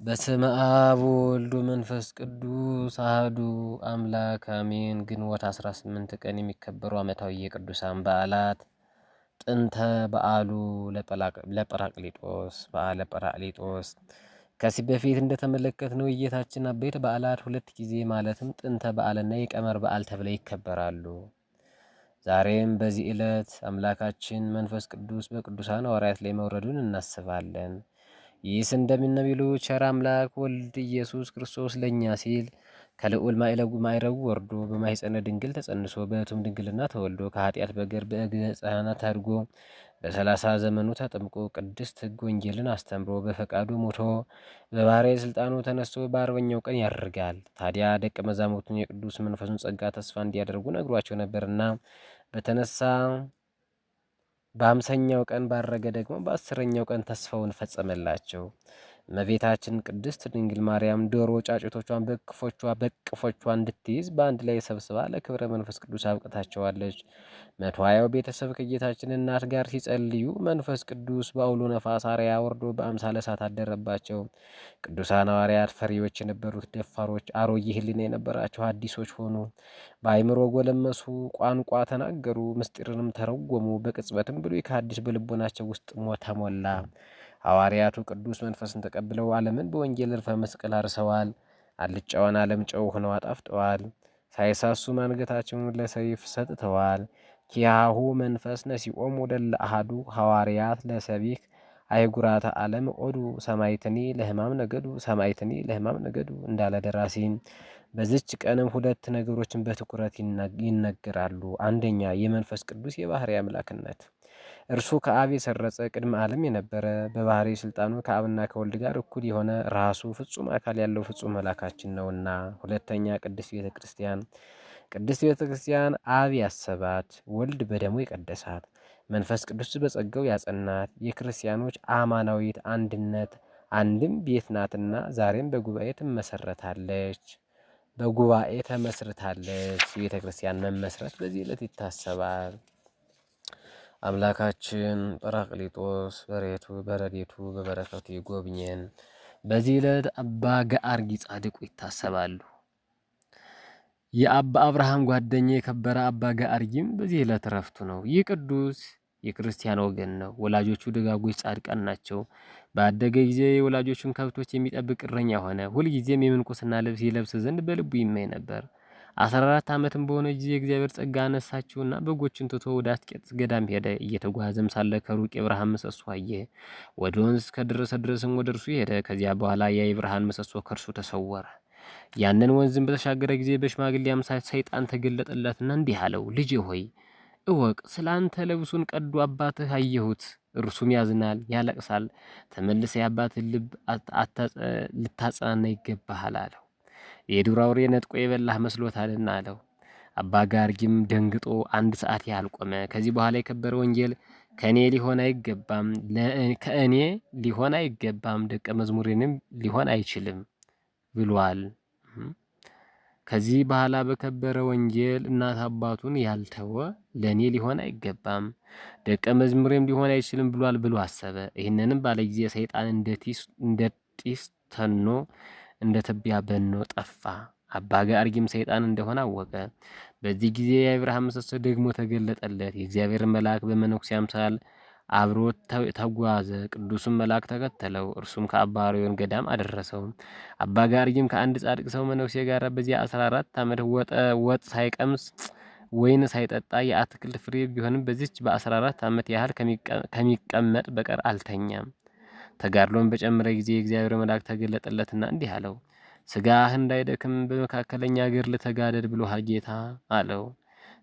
በስመ አብ ወወልድ ወመንፈስ ቅዱስ አሐዱ አምላክ አሜን። ግንቦት 18 ቀን የሚከበሩ ዓመታዊ የቅዱሳን በዓላት። ጥንተ በዓሉ ለጰራቅሊጦስ በዓለ ጰራቅሊጦስ። ከዚህ በፊት እንደተመለከትነው የጌታችን አበይት በዓላት ሁለት ጊዜ ማለትም ጥንተ በዓልና የቀመር በዓል ተብለው ይከበራሉ። ዛሬም በዚህ ዕለት አምላካችን መንፈስ ቅዱስ በቅዱሳን ሐዋርያት ላይ መውረዱን እናስባለን። ይህስ እንደሚነቢሉ ቸር አምላክ ወልድ ኢየሱስ ክርስቶስ ለእኛ ሲል ከልዑል ማዕረጉ ወርዶ በማኅፀነ ድንግል ተጸንሶ በሕቱም ድንግልና ተወልዶ ከኃጢአት በገር በእግረ ሕፃናት አድጎ በ30 ዘመኑ ተጠምቆ ቅድስት ሕግ ወንጌልን አስተምሮ በፈቃዱ ሞቶ በባሕርይ ሥልጣኑ ተነስቶ በ40ኛው ቀን ያርጋል። ታዲያ ደቀ መዛሙርቱን የቅዱስ መንፈሱን ጸጋ ተስፋ እንዲያደርጉ ነግሯቸው ነበርና በተነሳ በ50ኛው ቀን ባረገ ደግሞ በ10ኛው ቀን ተስፋውን ፈጸመላቸው። እመቤታችን ቅድስት ድንግል ማርያም ዶሮ ጫጩቶቿን በቅፎቿ እንድትይዝ በአንድ ላይ ሰብስባ ለክብረ መንፈስ ቅዱስ አብቅታቸዋለች። 120 ቤተሰብ ከጌታችን እናት ጋር ሲጸልዩ መንፈስ ቅዱስ በአውሎ ነፋስ አርያ ወርዶ በአምሳለ እሳት አደረባቸው። ቅዱሳን ሐዋርያት ፈሪዎች የነበሩት ደፋሮች፣ አሮጌ ሕሊና የነበራቸው አዲሶች ሆኑ። በአይምሮ ጎለመሱ፣ ቋንቋ ተናገሩ፣ ምስጢርንም ተረጎሙ። በቅጽበትም ብሉይ ከአዲስ በልቦናቸው ውስጥ ተሞላ። ሐዋርያቱ ቅዱስ መንፈስን ተቀብለው ዓለምን በወንጌል እርፈ መስቀል አርሰዋል። አልጫውን ዓለም ጨው ሆነው አጣፍጠዋል። ሳይሳሱም አንገታቸውን ለሰይፍ ሰጥተዋል። ኪያሁ መንፈስ ነሲኦም ወደለ አሃዱ ሐዋርያት ለሰቢክ አይጉራተ ዓለም ኦዱ ሰማይትኒ ለሕማም ነገዱ ሰማይትኒ ለሕማም ነገዱ እንዳለ ደራሲ። በዚች ቀንም ሁለት ነገሮችን በትኩረት ይነገራሉ። አንደኛ የመንፈስ ቅዱስ የባሕርይ አምላክነት። እርሱ ከአብ የሰረጸ ቅድመ ዓለም የነበረ በባሕርይ ሥልጣኑ ከአብና ከወልድ ጋር እኩል የሆነ ራሱ ፍጹም አካል ያለው ፍጹም መላካችን ነውና። ሁለተኛ ቅድስት ቤተ ክርስቲያን። ቅድስት ቤተ ክርስቲያን አብ ያሰባት፣ ወልድ በደሙ የቀደሳት፣ መንፈስ ቅዱስ በጸጋው ያጸናት የክርስቲያኖች አማናዊት አንድነት አንድም ቤት ናትና ዛሬም በጉባኤ ትመሰረታለች። በጉባኤ ተመስርታለች። ቤተ ክርስቲያን መመስረት በዚህ ዕለት ይታሰባል። አምላካችን ጰራቅሊጦስ በረድኤቱ በበረከቱ ይጎብኘን። በዚህ ዕለት አባ ገአርጊ ጻድቁ ይታሰባሉ። የአባ አብርሃም ጓደኛ የከበረ አባ ገአርጊም በዚህ ዕለት እረፍቱ ነው። ይህ ቅዱስ የክርስቲያን ወገን ነው። ወላጆቹ ደጋጎች ጻድቃን ናቸው። ባደገ ጊዜ የወላጆቹን ከብቶች የሚጠብቅ እረኛ ሆነ። ሁልጊዜም የምንኩስና ልብስ ይለብስ ዘንድ በልቡ ይመኝ ነበር። 14 ዓመትም በሆነ ጊዜ እግዚአብሔር ጸጋ አነሳችውና በጎችን ትቶ ወደ አስቄጥስ ገዳም ሄደ። እየተጓዘም ሳለ ከሩቅ የብርሃን ምሰሶ አየ። ወደ ወንዝ ከደረሰ ድረስም ወደ እርሱ ሄደ። ከዚያ በኋላ ያ የብርሃን ምሰሶ ከእርሱ ተሰወረ። ያንን ወንዝም በተሻገረ ጊዜ በሽማግሌ አምሳል ሰይጣን ተገለጠለትና እንዲህ አለው፣ ልጄ ሆይ እወቅ፣ ስለ አንተ ልብሱን ቀዶ አባትህ አየሁት። እርሱም ያዝናል፣ ያለቅሳል። ተመልሰ የአባትህን ልብ ልታጽናና ይገባሃል አለው። የዱር አውሬ ነጥቆ የበላህ መስሎታልና አለው። አባ ገአርጊም ደንግጦ 1 ሰዓት ያህል ቆመ። ከዚህ በኋላ የከበረ ወንጌል ከእኔ ሊሆን አይገባም ደቀ መዝሙሬንም ሊሆን አይችልም ብሏል። ከዚህ በኋላ በከበረ ወንጌል እናት አባቱን ያልተወ ለእኔ ሊሆን አይገባም ደቀ መዝሙሬም ሊሆን አይችልም ብሏል ብሎ አሰበ። ይህንንም ባለ ጊዜ ሰይጣን እንደ ጢስ ተኖ እንደ ትቢያ በኖ ጠፋ። አባ ገአርጊም ሰይጣን እንደሆነ አወቀ። በዚህ ጊዜ የአብርሃም ምሰሶ ደግሞ ተገለጠለት። የእግዚአብሔር መልአክ በመነኩሴ አምሳል አብሮት ተጓዘ። ቅዱስም መልአክ ተከተለው። እርሱም ከአባ አርዮን ገዳም አደረሰው። አባ ገአርጊም ከአንድ ጻድቅ ሰው መነኩሴ ጋር በዚያ 14 ዓመት ወጥ ሳይቀምስ ወይን ሳይጠጣ የአትክልት ፍሬ ቢሆንም በዚች በ14 ዓመት ያህል ከሚቀመጥ በቀር አልተኛም። ተጋድሎን በጨመረ ጊዜ የእግዚአብሔር መልአክ ተገለጠለትና እንዲህ አለው፣ ስጋህ እንዳይደክም በመካከለኛ እግር ልተጋደድ ብሎሃል ጌታ አለው።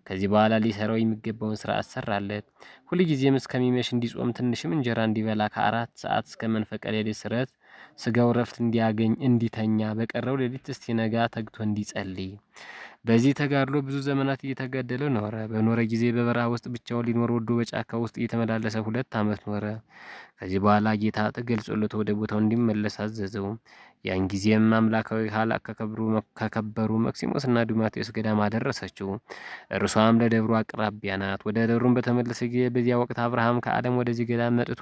ከዚህ በኋላ ሊሰራው የሚገባውን ስራ አሰራለት። ሁልጊዜም እስከሚመሽ እንዲጾም ትንሽም እንጀራ እንዲበላ ከ4 ሰዓት እስከ መንፈቀ ሌሊት ስረት ስጋው ረፍት እንዲያገኝ እንዲተኛ በቀረው ሌሊት እስኪነጋ ተግቶ እንዲጸልይ። በዚህ ተጋድሎ ብዙ ዘመናት እየተጋደለ ኖረ። በኖረ ጊዜ በበረሃ ውስጥ ብቻውን ሊኖር ወዶ በጫካ ውስጥ እየተመላለሰ 2 ዓመት ኖረ። ከዚህ በኋላ ጌታ ተገልጾለት ወደ ቦታው እንዲመለስ አዘዘው። ያን ጊዜም አምላካዊ ኃይል ከከበሩ መክሲሞስና ዱማቴዎስ ገዳም አደረሰችው። እርሷም ለደብሩ አቅራቢያ ናት። ወደ ደብሩም በተመለሰ ጊዜ በዚያ ወቅት አብርሃም ከዓለም ወደዚህ ገዳም መጥቶ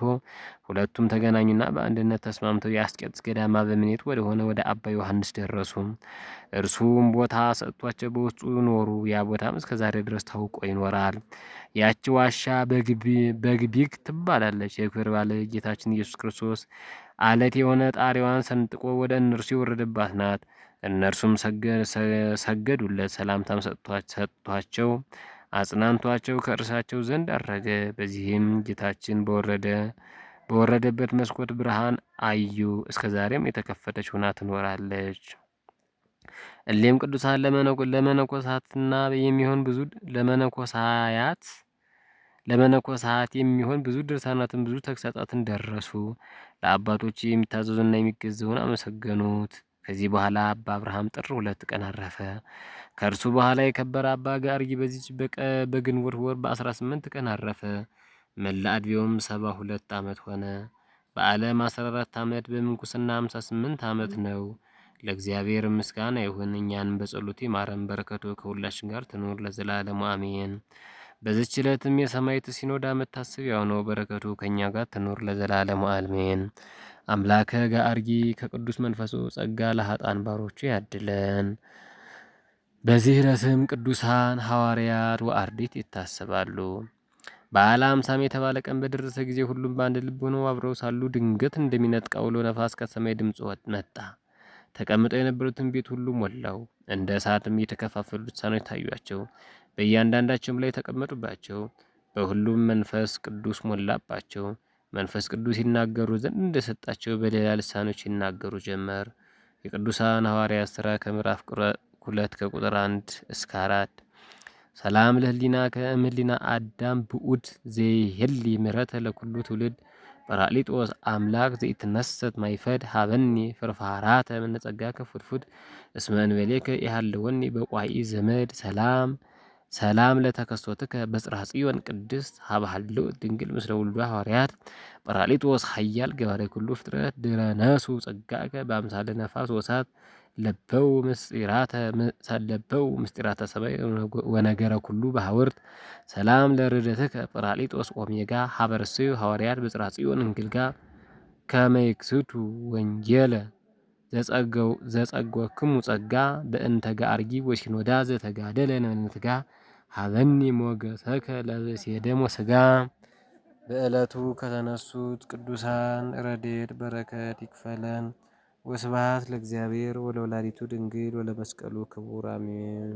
ሁለቱም ተገናኙና በአንድነት ተስማምተው የአስቄጥስ ገዳም አበምኔት ወደሆነ ወደ አባ ዮሐንስ ደረሱ። እርሱም ቦታ ሰጥቷቸው በውስጡ ኖሩ። ያ ቦታም እስከ ዛሬ ድረስ ታውቆ ይኖራል። ያቺ ዋሻ በግቢግ ትባላለች። የክብር ባለቤት ጌታችን ኢየሱስ ክርስቶስ አለት የሆነ ጣሪያዋን ሰንጥቆ ወደ እነርሱ የወረደባት ናት። እነርሱም ሰገዱለት። ሰላምታም ሰጥቷቸው አጽናንቷቸው ከእርሳቸው ዘንድ አረገ። በዚህም ጌታችን በወረደበት መስኮት ብርሃን አዩ። እስከ ዛሬም የተከፈተች ሆና ትኖራለች። እሊም ቅዱሳን ለመነኮሳትና የሚሆን ብዙ ለመነኮሳት የሚሆን ብዙ ድርሳናትን ብዙ ተግሳጻትን ደረሱ። ለአባቶች የሚታዘዙና የሚገዘውን አመሰገኑት። ከዚህ በኋላ አባ አብርሃም ጥር 2 ቀን አረፈ። ከእርሱ በኋላ የከበረ አባ ጋርጊ በዚች በግንቦት ወር በ18 ቀን አረፈ። መላ ዕድሜውም 72 ዓመት ሆነ። በዓለም 14 ዓመት በምንኩስና 58 ዓመት ነው። ለእግዚአብሔር ምስጋና ይሁን፣ እኛንም በጸሎቱ ይማረን፣ በረከቱ ከሁላችን ጋር ትኑር ለዘላለሙ አሜን። በዚች ዕለትም የሰማዕት ሲኖዳ መታሰቢያው ነው። በረከቱ ከእኛ ጋር ትኑር ለዘላለሙ አሜን። አምላከ ጋርጊ ከቅዱስ መንፈሱ ጸጋ ለኃጥአን ባሮቹ ያድለን። በዚህ ዕለትም ቅዱሳን ሐዋርያት ወአርድእት ይታሰባሉ። በዓለ ሃምሳም የተባለ ቀን በደረሰ ጊዜ ሁሉም በአንድ ልብ ሆነው አብረው ሳሉ ድንገት እንደሚነጥቅ አውሎ ነፋስ ከሰማይ ድምፅ መጣ። ተቀምጠው የነበሩትን ቤት ሁሉ ሞላው። እንደ እሳትም የተከፋፈሉ ልሳኖች ታዩአቸው፣ በእያንዳንዳቸውም ላይ ተቀመጡባቸው። በሁሉም መንፈስ ቅዱስ ሞላባቸው። መንፈስ ቅዱስ ይናገሩ ዘንድ እንደሰጣቸው በሌላ ልሳኖች ይናገሩ ጀመር። የቅዱሳን ሐዋርያት ሥራ ከምዕራፍ 2 ከቁጥር 1 እስከ 4። ሰላም ለህሊና ከእምህሊና አዳም ብኡድ ዘይህሊ ምሕረተ ለኩሉ ትውልድ ጰራቅሊጦስ አምላክ ዘይትነሰት ማይፈድ ሀበኒ ፍርፋራተ ምንጸጋ ከፍድፉድ እስመ እንበሌከ ኢሃለወኒ በቋኢ ዘመድ ሰላም ለተከስቶትከ በጽርሐ ጽዮን ቅድስት ሀበሃሎ ድንግል ምስለ ውልዷ ሐዋርያት ጰራቅሊጦስ ኃያል ገባሬ ኩሉ ፍጥረት ድረነሱ ጸጋከ በአምሳለ ነፋስ ወሳት ለበው ምስጢራተ ሰማይ ወነገረ ኩሉ በሐውርት ሰላም ለርደትከ ጰራቅሊጦስ ኦሜጋ ሀበርስዩ ሐዋርያት በጽርሐ ጽዮን እንግልጋ ከመይክስቱ ወንጌለ ዘጸጎክሙ ጸጋ በእንተ ጋርጊ ወሲኖዳ ዘተጋደለ ነንትጋ ሀበኒ ሞገሰከ ለዘሴደሞ ስጋ። በዕለቱ ከተነሱት ቅዱሳን ረድኤት በረከት ይክፈለን። ወስብሐት ለእግዚአብሔር ወለወላዲቱ ድንግል ወለመስቀሉ ክቡር አሜን።